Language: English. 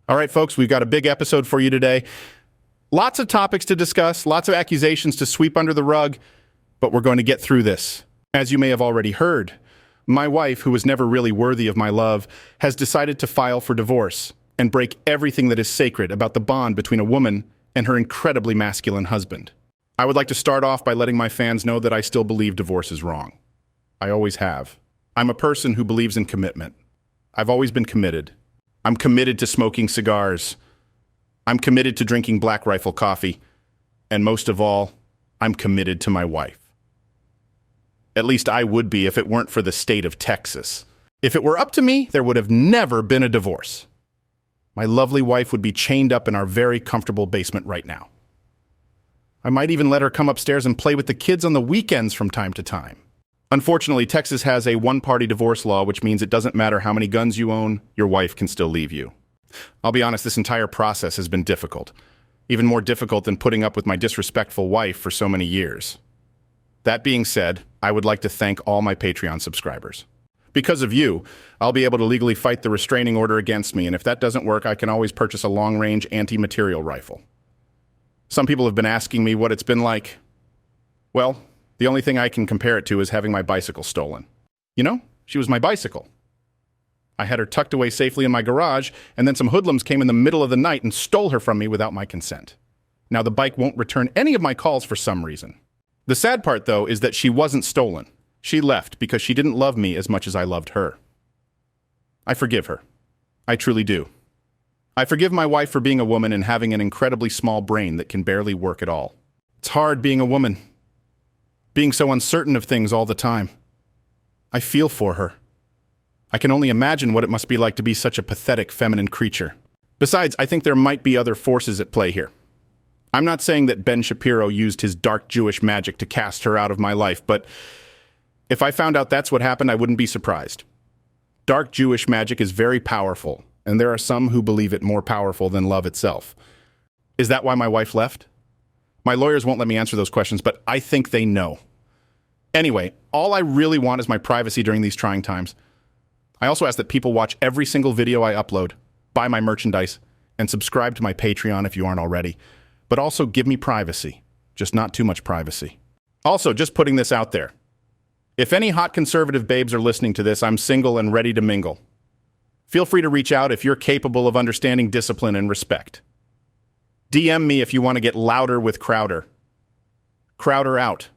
All right, folks, we've got a big episode for you today. Lots of topics to discuss, lots of accusations to sweep under the rug, but we're going to get through this. As you may have already heard, my wife, who was never really worthy of my love, has decided to file for divorce and break everything that is sacred about the bond between a woman and her incredibly masculine husband. I would like to start off by letting my fans know that I still believe divorce is wrong. I always have. I'm a person who believes in commitment. I've always been committed. I'm committed to smoking cigars. I'm committed to drinking Black Rifle coffee. And most of all, I'm committed to my wife. At least I would be if it weren't for the state of Texas. If it were up to me, there would have never been a divorce. My lovely wife would be chained up in our very comfortable basement right now. I might even let her come upstairs and play with the kids on the weekends from time to time. Unfortunately, Texas has a one-party divorce law, which means it doesn't matter how many guns you own, your wife can still leave you. I'll be honest, this entire process has been difficult. Even more difficult than putting up with my disrespectful wife for so many years. That being said, I would like to thank all my Patreon subscribers. Because of you, I'll be able to legally fight the restraining order against me, and if that doesn't work, I can always purchase a long-range anti-material rifle. Some people have been asking me what it's been like. Well, the only thing I can compare it to is having my bicycle stolen. You know, she was my bicycle. I had her tucked away safely in my garage, and then some hoodlums came in the middle of the night and stole her from me without my consent. Now the bike won't return any of my calls for some reason. The sad part, though, is that she wasn't stolen. She left because she didn't love me as much as I loved her. I forgive her. I truly do. I forgive my wife for being a woman and having an incredibly small brain that can barely work at all. It's hard being a woman. Being so uncertain of things all the time. I feel for her. I can only imagine what it must be like to be such a pathetic feminine creature. Besides, I think there might be other forces at play here. I'm not saying that Ben Shapiro used his dark Jewish magic to cast her out of my life, but if I found out that's what happened, I wouldn't be surprised. Dark Jewish magic is very powerful, and there are some who believe it more powerful than love itself. Is that why my wife left? My lawyers won't let me answer those questions, but I think they know. Anyway, all I really want is my privacy during these trying times. I also ask that people watch every single video I upload, buy my merchandise, and subscribe to my Patreon if you aren't already. But also give me privacy, just not too much privacy. Also, just putting this out there. If any hot conservative babes are listening to this, I'm single and ready to mingle. Feel free to reach out if you're capable of understanding discipline and respect. DM me if you want to get louder with Crowder. Crowder out.